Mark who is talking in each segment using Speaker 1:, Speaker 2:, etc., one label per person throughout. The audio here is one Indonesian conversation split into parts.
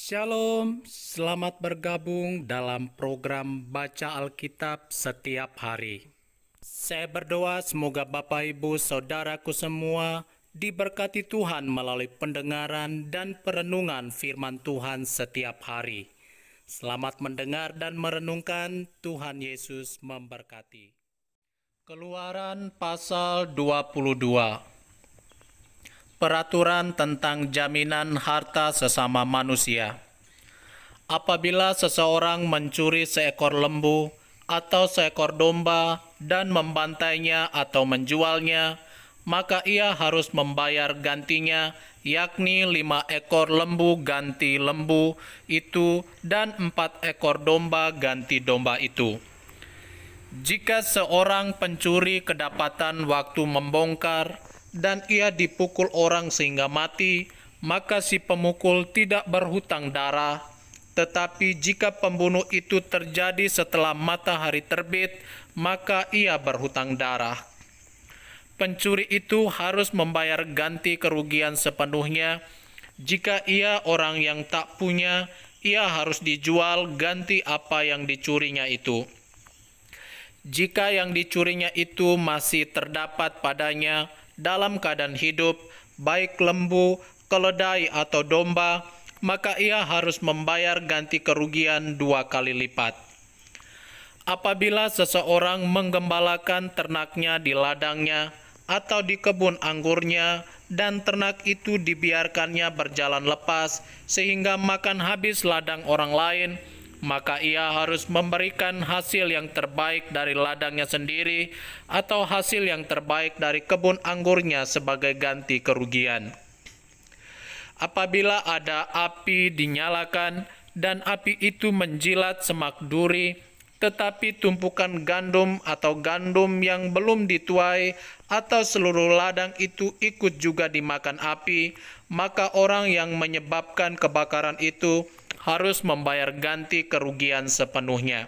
Speaker 1: Shalom, selamat bergabung dalam program Baca Alkitab setiap hari. Saya berdoa semoga Bapak Ibu Saudaraku semua diberkati Tuhan melalui pendengaran dan perenungan firman Tuhan setiap hari. Selamat mendengar dan merenungkan. Tuhan Yesus memberkati. Keluaran pasal 22. Peraturan tentang jaminan harta sesama manusia. Apabila seseorang mencuri seekor lembu atau seekor domba dan membantainya atau menjualnya, maka ia harus membayar gantinya, yakni 5 ekor lembu ganti lembu itu dan 4 ekor domba ganti domba itu. Jika seorang pencuri kedapatan waktu membongkar, dan ia dipukul orang sehingga mati, maka si pemukul tidak berhutang darah. Tetapi jika pembunuh itu terjadi setelah matahari terbit, maka ia berhutang darah. Pencuri itu harus membayar ganti kerugian sepenuhnya. Jika ia orang yang tak punya, ia harus dijual ganti apa yang dicurinya itu. Jika yang dicurinya itu masih terdapat padanya dalam keadaan hidup, baik lembu, keledai atau domba, maka ia harus membayar ganti kerugian 2 kali lipat. Apabila seseorang menggembalakan ternaknya di ladangnya atau di kebun anggurnya, dan ternak itu dibiarkannya berjalan lepas sehingga makan habis ladang orang lain, maka ia harus memberikan hasil yang terbaik dari ladangnya sendiri atau hasil yang terbaik dari kebun anggurnya sebagai ganti kerugian. Apabila ada api dinyalakan dan api itu menjilat semak duri, tetapi tumpukan gandum atau gandum yang belum dituai atau seluruh ladang itu ikut juga dimakan api, maka orang yang menyebabkan kebakaran itu harus membayar ganti kerugian sepenuhnya.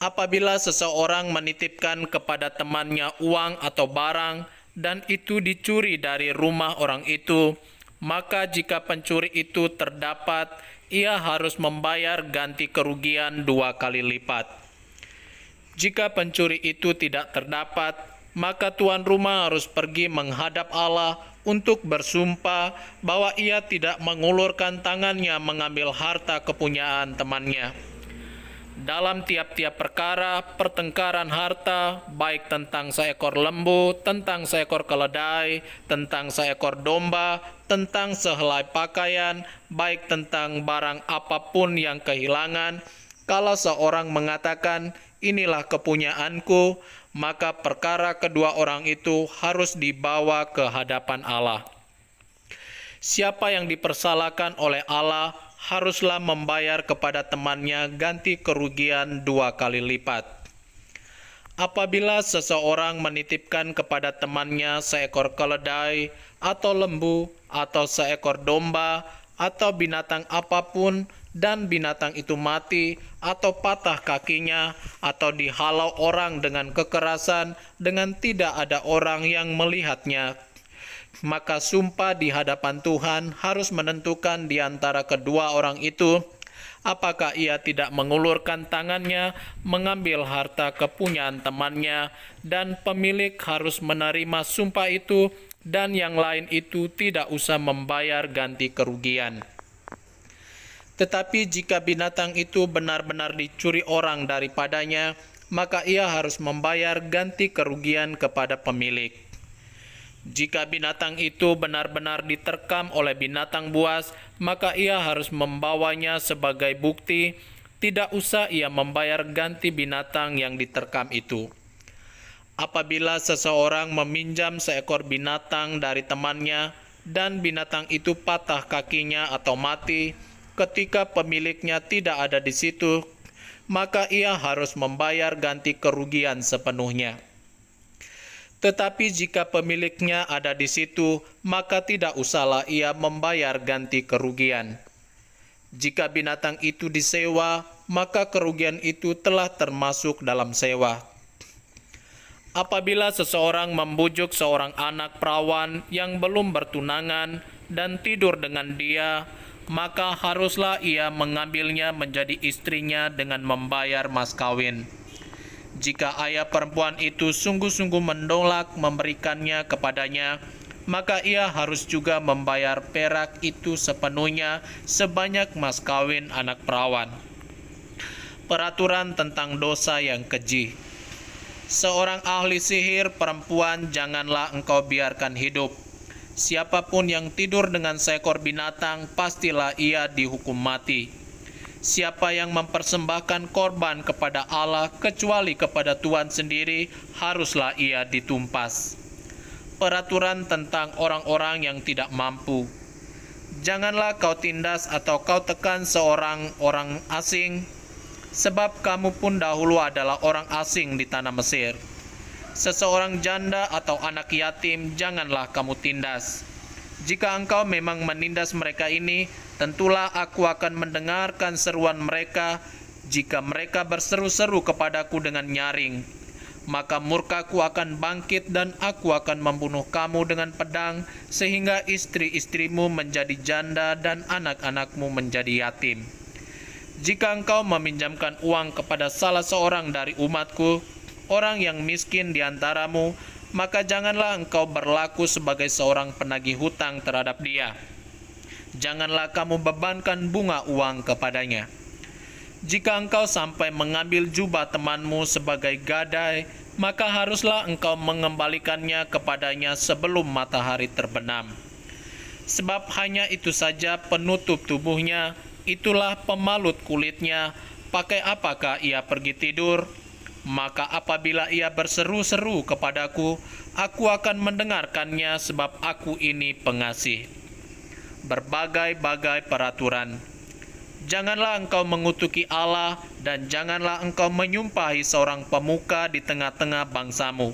Speaker 1: Apabila seseorang menitipkan kepada temannya uang atau barang, dan itu dicuri dari rumah orang itu, maka jika pencuri itu terdapat, ia harus membayar ganti kerugian 2 kali lipat. Jika pencuri itu tidak terdapat, maka tuan rumah harus pergi menghadap Allah untuk bersumpah bahwa ia tidak mengulurkan tangannya mengambil harta kepunyaan temannya. Dalam tiap-tiap perkara pertengkaran harta, baik tentang seekor lembu, tentang seekor keledai, tentang seekor domba, tentang sehelai pakaian, baik tentang barang apapun yang kehilangan, kalau seorang mengatakan, "Inilah kepunyaanku," maka perkara kedua orang itu harus dibawa ke hadapan Allah. Siapa yang dipersalahkan oleh Allah haruslah membayar kepada temannya ganti kerugian 2 kali lipat. Apabila seseorang menitipkan kepada temannya seekor keledai atau lembu atau seekor domba atau binatang apapun, dan binatang itu mati atau patah kakinya atau dihalau orang dengan kekerasan dengan tidak ada orang yang melihatnya, maka sumpah di hadapan Tuhan harus menentukan di antara kedua orang itu apakah ia tidak mengulurkan tangannya mengambil harta kepunyaan temannya, dan pemilik harus menerima sumpah itu, dan yang lain itu tidak usah membayar ganti kerugian. Tetapi jika binatang itu benar-benar dicuri orang daripadanya, maka ia harus membayar ganti kerugian kepada pemilik. Jika binatang itu benar-benar diterkam oleh binatang buas, maka ia harus membawanya sebagai bukti, tidak usah ia membayar ganti binatang yang diterkam itu. Apabila seseorang meminjam seekor binatang dari temannya, dan binatang itu patah kakinya atau mati, ketika pemiliknya tidak ada di situ, maka ia harus membayar ganti kerugian sepenuhnya. Tetapi jika pemiliknya ada di situ, maka tidak usahlah ia membayar ganti kerugian. Jika binatang itu disewa, maka kerugian itu telah termasuk dalam sewa. Apabila seseorang membujuk seorang anak perawan yang belum bertunangan dan tidur dengan dia, maka haruslah ia mengambilnya menjadi istrinya dengan membayar mas kawin. Jika ayah perempuan itu sungguh-sungguh menolak memberikannya kepadanya, maka ia harus juga membayar perak itu sepenuhnya sebanyak mas kawin anak perawan. Peraturan tentang dosa yang keji. Seorang ahli sihir perempuan janganlah engkau biarkan hidup. Siapapun yang tidur dengan seekor binatang, pastilah ia dihukum mati. Siapa yang mempersembahkan korban kepada Allah kecuali kepada Tuhan sendiri, haruslah ia ditumpas. Peraturan tentang orang-orang yang tidak mampu. Janganlah kau tindas atau kau tekan seorang orang asing, sebab kamu pun dahulu adalah orang asing di tanah Mesir. Seseorang janda atau anak yatim janganlah kamu tindas. Jika engkau memang menindas mereka ini, tentulah aku akan mendengarkan seruan mereka. Jika mereka berseru-seru kepadaku dengan nyaring, maka murkaku akan bangkit dan aku akan membunuh kamu dengan pedang, sehingga istri-istrimu menjadi janda dan anak-anakmu menjadi yatim. Jika engkau meminjamkan uang kepada salah seorang dari umatku, orang yang miskin di antaramu, maka janganlah engkau berlaku sebagai seorang penagih hutang terhadap dia. Janganlah kamu bebankan bunga uang kepadanya. Jika engkau sampai mengambil jubah temanmu sebagai gadai, maka haruslah engkau mengembalikannya kepadanya sebelum matahari terbenam. Sebab hanya itu saja penutup tubuhnya, itulah pemalut kulitnya. Pakai apakah ia pergi tidur? Maka apabila ia berseru-seru kepadaku, aku akan mendengarkannya, sebab aku ini pengasih. Berbagai-bagai peraturan. Janganlah engkau mengutuki Allah, dan janganlah engkau menyumpahi seorang pemuka di tengah-tengah bangsamu.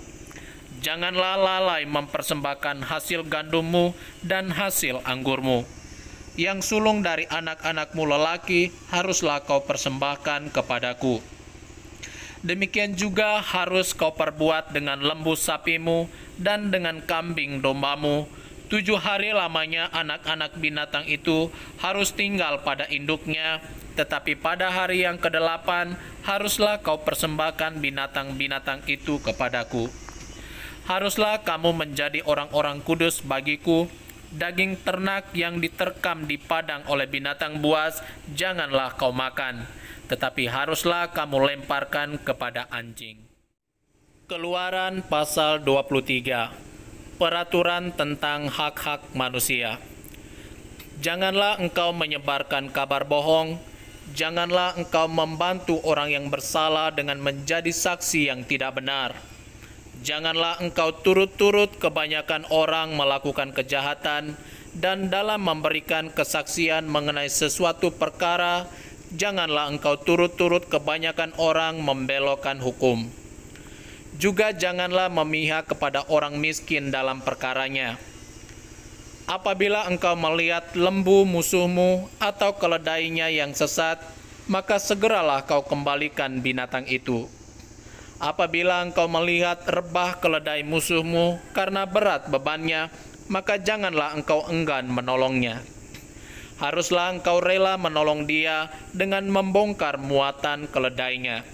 Speaker 1: Janganlah lalai mempersembahkan hasil gandummu dan hasil anggurmu. Yang sulung dari anak-anakmu lelaki haruslah kau persembahkan kepadaku. Demikian juga harus kau perbuat dengan lembu sapimu dan dengan kambing dombamu. 7 hari lamanya anak-anak binatang itu harus tinggal pada induknya, tetapi pada hari yang ke-8 haruslah kau persembahkan binatang-binatang itu kepadaku. Haruslah kamu menjadi orang-orang kudus bagiku. Daging ternak yang diterkam di padang oleh binatang buas janganlah kau makan, tetapi haruslah kamu lemparkan kepada anjing. Keluaran pasal 23. Peraturan tentang hak-hak manusia. Janganlah engkau menyebarkan kabar bohong. Janganlah engkau membantu orang yang bersalah dengan menjadi saksi yang tidak benar. Janganlah engkau turut-turut kebanyakan orang melakukan kejahatan, dan dalam memberikan kesaksian mengenai sesuatu perkara, janganlah engkau turut-turut kebanyakan orang membelokkan hukum. Juga janganlah memihak kepada orang miskin dalam perkaranya. Apabila engkau melihat lembu musuhmu atau keledainya yang sesat, maka segeralah kau kembalikan binatang itu. Apabila engkau melihat rebah keledai musuhmu karena berat bebannya, maka janganlah engkau enggan menolongnya. Haruslah engkau rela menolong dia dengan membongkar muatan keledainya.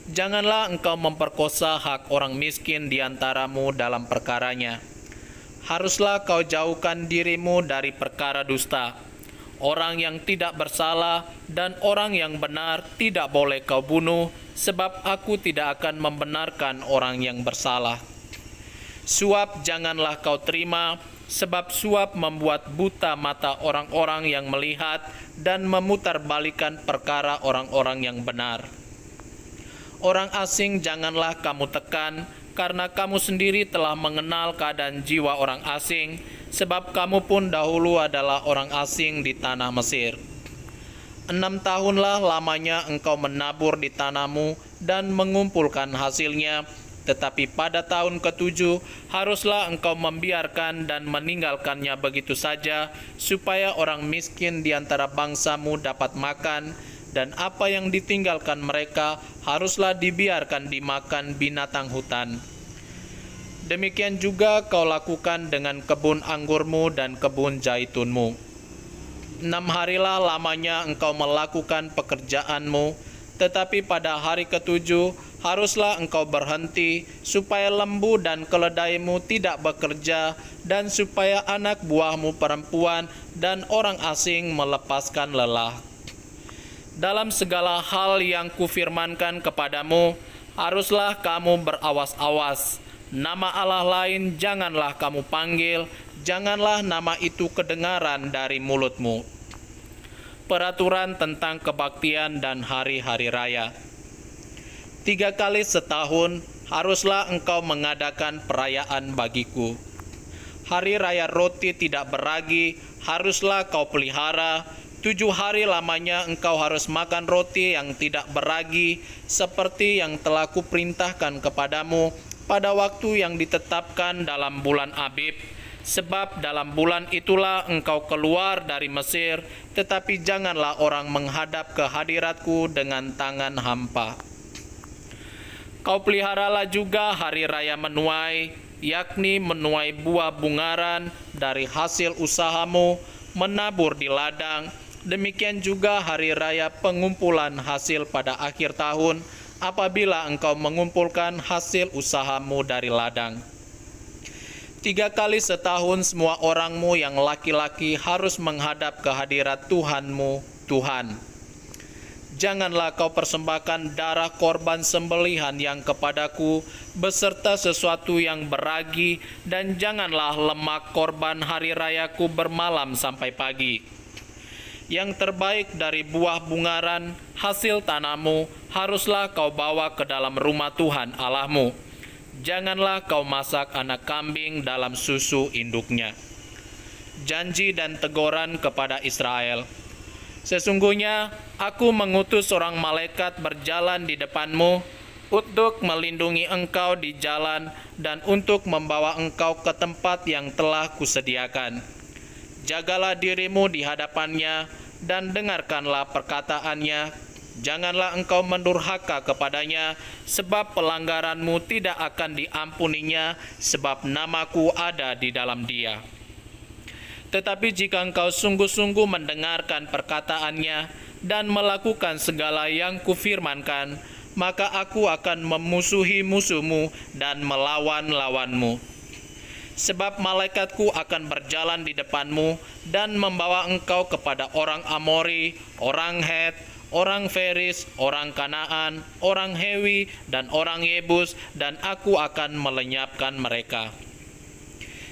Speaker 1: Janganlah engkau memperkosa hak orang miskin di antaramu dalam perkaranya. Haruslah kau jauhkan dirimu dari perkara dusta. Orang yang tidak bersalah dan orang yang benar tidak boleh kau bunuh, sebab aku tidak akan membenarkan orang yang bersalah. Suap janganlah kau terima, sebab suap membuat buta mata orang-orang yang melihat dan memutarbalikan perkara orang-orang yang benar. Orang asing janganlah kamu tekan, karena kamu sendiri telah mengenal keadaan jiwa orang asing, sebab kamu pun dahulu adalah orang asing di tanah Mesir. 6 tahunlah lamanya engkau menabur di tanahmu dan mengumpulkan hasilnya, tetapi pada tahun ke-7 haruslah engkau membiarkan dan meninggalkannya begitu saja, supaya orang miskin di antara bangsamu dapat makan, dan apa yang ditinggalkan mereka haruslah dibiarkan dimakan binatang hutan. Demikian juga kau lakukan dengan kebun anggurmu dan kebun zaitunmu. harilah lamanya engkau melakukan pekerjaanmu, tetapi pada hari ketujuh haruslah engkau berhenti, supaya lembu dan keledaimu tidak bekerja, dan supaya anak buahmu perempuan dan orang asing melepaskan lelah. Dalam segala hal yang kufirmankan kepadamu, haruslah kamu berawas-awas. Nama Allah lain janganlah kamu panggil, janganlah nama itu kedengaran dari mulutmu. Peraturan tentang kebaktian dan hari-hari raya. 3 kali setahun haruslah engkau mengadakan perayaan bagiku. Hari raya roti tidak beragi haruslah kau pelihara. 7 hari lamanya engkau harus makan roti yang tidak beragi, seperti yang telah kuperintahkan kepadamu pada waktu yang ditetapkan dalam bulan Abib. Sebab dalam bulan itulah engkau keluar dari Mesir, tetapi janganlah orang menghadap ke hadiratku dengan tangan hampa. Kau peliharalah juga hari raya menuai, yakni menuai buah bungaran dari hasil usahamu, menabur di ladang. Demikian juga hari raya pengumpulan hasil pada akhir tahun, apabila engkau mengumpulkan hasil usahamu dari ladang. 3 kali setahun semua orangmu yang laki-laki harus menghadap ke hadirat Tuhanmu, Tuhan. Janganlah kau persembahkan darah korban sembelihan yang kepadaku, beserta sesuatu yang beragi, dan janganlah lemak korban hari rayaku bermalam sampai pagi. Yang terbaik dari buah bungaran, hasil tanahmu, haruslah kau bawa ke dalam rumah Tuhan Allahmu. Janganlah kau masak anak kambing dalam susu induknya. Janji dan teguran kepada Israel. Sesungguhnya aku mengutus seorang malaikat berjalan di depanmu, untuk melindungi engkau di jalan dan untuk membawa engkau ke tempat yang telah kusediakan. Jagalah dirimu di hadapannya dan dengarkanlah perkataannya. Janganlah engkau mendurhaka kepadanya, sebab pelanggaranmu tidak akan diampuninya, sebab namaku ada di dalam dia. Tetapi jika engkau sungguh-sungguh mendengarkan perkataannya dan melakukan segala yang kufirmankan, maka aku akan memusuhi musuhmu dan melawan lawanmu. Sebab malaikatku akan berjalan di depanmu dan membawa engkau kepada orang Amori, orang Het, orang Feris, orang Kanaan, orang Hewi, dan orang Yebus, dan aku akan melenyapkan mereka.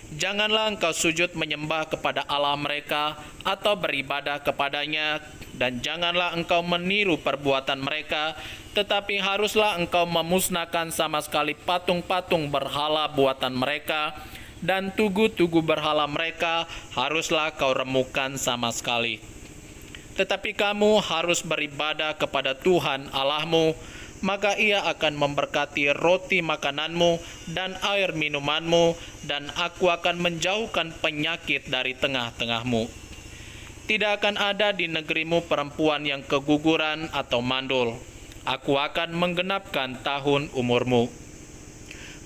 Speaker 1: Janganlah engkau sujud menyembah kepada Allah mereka atau beribadah kepadanya, dan janganlah engkau meniru perbuatan mereka, tetapi haruslah engkau memusnahkan sama sekali patung-patung berhala buatan mereka, dan tugu-tugu berhala mereka haruslah kau remukkan sama sekali. Tetapi kamu harus beribadah kepada Tuhan Allahmu, maka Ia akan memberkati roti makananmu dan air minumanmu, dan aku akan menjauhkan penyakit dari tengah-tengahmu. Tidak akan ada di negerimu perempuan yang keguguran atau mandul. Aku akan menggenapkan tahun umurmu.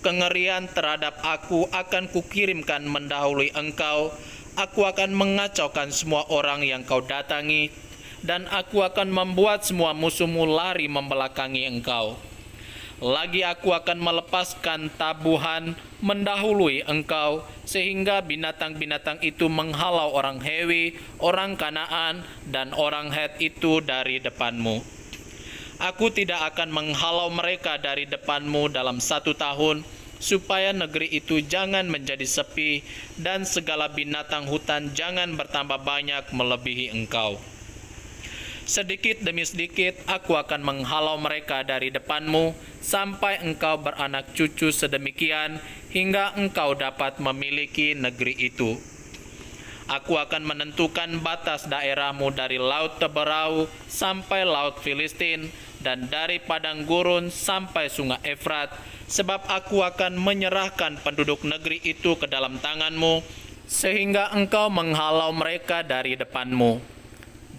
Speaker 1: Kengerian terhadap aku akan kukirimkan mendahului engkau. Aku akan mengacaukan semua orang yang kau datangi, dan aku akan membuat semua musuhmu lari membelakangi engkau. Lagi aku akan melepaskan tabuhan mendahului engkau, sehingga binatang-binatang itu menghalau orang Hewi, orang Kanaan, dan orang Het itu dari depanmu. Aku tidak akan menghalau mereka dari depanmu dalam 1 tahun, supaya negeri itu jangan menjadi sepi, dan segala binatang hutan jangan bertambah banyak melebihi engkau. Sedikit demi sedikit aku akan menghalau mereka dari depanmu, sampai engkau beranak cucu sedemikian, hingga engkau dapat memiliki negeri itu. Aku akan menentukan batas daerahmu dari Laut Teberau sampai Laut Filistin, dan dari padang gurun sampai sungai Efrat, sebab aku akan menyerahkan penduduk negeri itu ke dalam tanganmu, sehingga engkau menghalau mereka dari depanmu.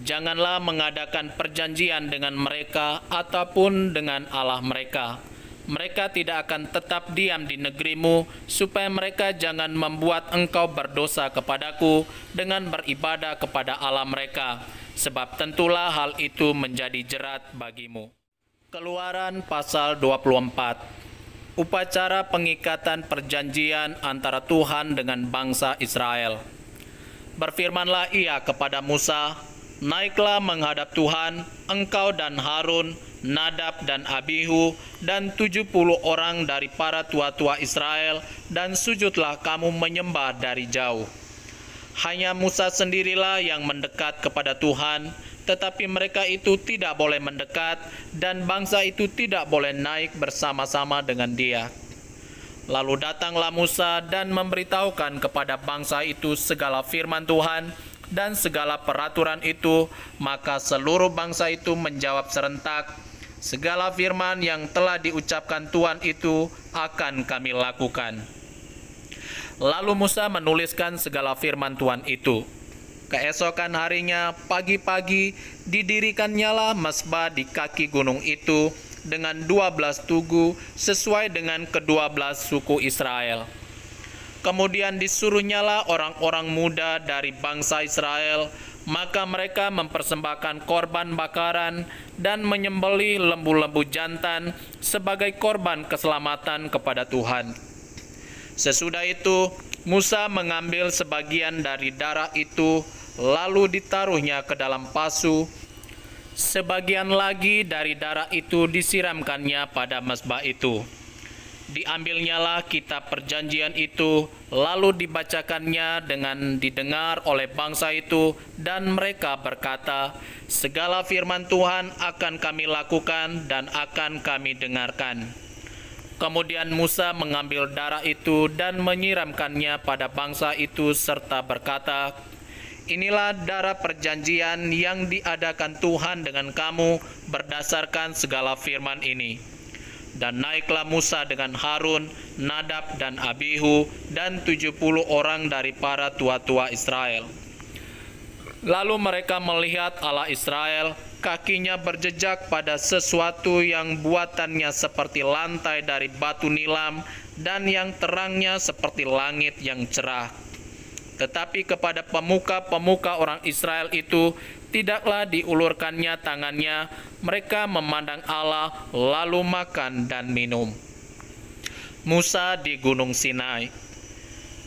Speaker 1: Janganlah mengadakan perjanjian dengan mereka ataupun dengan Allah mereka. Mereka tidak akan tetap diam di negerimu, supaya mereka jangan membuat engkau berdosa kepadaku dengan beribadah kepada Allah mereka, sebab tentulah hal itu menjadi jerat bagimu. Keluaran pasal 24. Upacara pengikatan perjanjian antara Tuhan dengan bangsa Israel. Berfirmanlah ia kepada Musa, "Naiklah menghadap Tuhan, engkau dan Harun, Nadab dan Abihu, dan 70 orang dari para tua-tua Israel, dan sujudlah kamu menyembah dari jauh." Hanya Musa sendirilah yang mendekat kepada Tuhan, tetapi mereka itu tidak boleh mendekat, dan bangsa itu tidak boleh naik bersama-sama dengan dia. Lalu datanglah Musa dan memberitahukan kepada bangsa itu segala firman Tuhan dan segala peraturan itu, maka seluruh bangsa itu menjawab serentak, "Segala firman yang telah diucapkan Tuhan itu akan kami lakukan." Lalu Musa menuliskan segala firman Tuhan itu. Keesokan harinya, pagi-pagi, didirikannya mezbah di kaki gunung itu dengan 12 tugu sesuai dengan ke-12 suku Israel. Kemudian disuruhnyalah orang-orang muda dari bangsa Israel, maka mereka mempersembahkan korban bakaran dan menyembelih lembu-lembu jantan sebagai korban keselamatan kepada Tuhan. Sesudah itu, Musa mengambil sebagian dari darah itu, lalu ditaruhnya ke dalam pasu. Sebagian lagi dari darah itu disiramkannya pada mezbah itu. Diambilnyalah kitab perjanjian itu, lalu dibacakannya dengan didengar oleh bangsa itu, dan mereka berkata, "Segala firman Tuhan akan kami lakukan dan akan kami dengarkan." Kemudian Musa mengambil darah itu dan menyiramkannya pada bangsa itu serta berkata, "Inilah darah perjanjian yang diadakan Tuhan dengan kamu berdasarkan segala firman ini." Dan naiklah Musa dengan Harun, Nadab dan Abihu, dan 70 orang dari para tua-tua Israel. Lalu mereka melihat Allah Israel, kakinya berjejak pada sesuatu yang buatannya seperti lantai dari batu nilam, dan yang terangnya seperti langit yang cerah. Tetapi kepada pemuka-pemuka orang Israel itu tidaklah diulurkannya tangannya, mereka memandang Allah lalu makan dan minum. Musa di Gunung Sinai.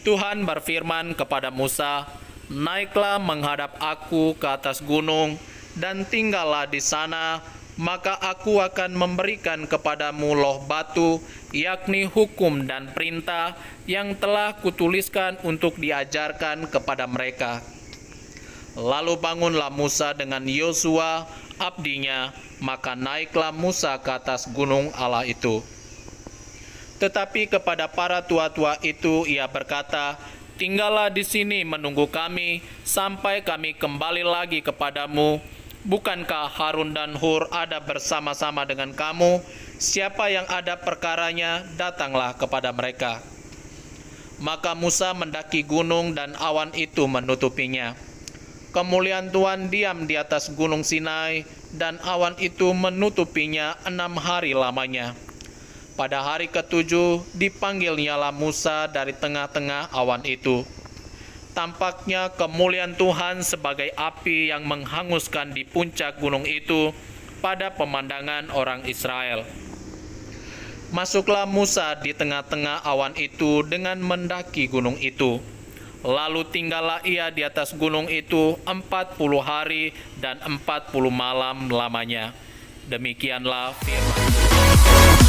Speaker 1: Tuhan berfirman kepada Musa, "Naiklah menghadap aku ke atas gunung, dan tinggallah di sana, maka aku akan memberikan kepadamu loh batu, yakni hukum dan perintah yang telah kutuliskan untuk diajarkan kepada mereka." Lalu bangunlah Musa dengan Yosua, abdinya, maka naiklah Musa ke atas gunung Allah itu. Tetapi kepada para tua-tua itu ia berkata, "Tinggallah di sini menunggu kami, sampai kami kembali lagi kepadamu. Bukankah Harun dan Hur ada bersama-sama dengan kamu? Siapa yang ada perkaranya, datanglah kepada mereka." Maka Musa mendaki gunung dan awan itu menutupinya. Kemuliaan Tuhan diam di atas gunung Sinai, dan awan itu menutupinya 6 hari lamanya. Pada hari ke-7 dipanggilnyalah Musa dari tengah-tengah awan itu. Tampaknya kemuliaan Tuhan sebagai api yang menghanguskan di puncak gunung itu pada pemandangan orang Israel. Masuklah Musa di tengah-tengah awan itu dengan mendaki gunung itu. Lalu tinggallah ia di atas gunung itu 40 hari dan 40 malam lamanya. Demikianlah firman Tuhan.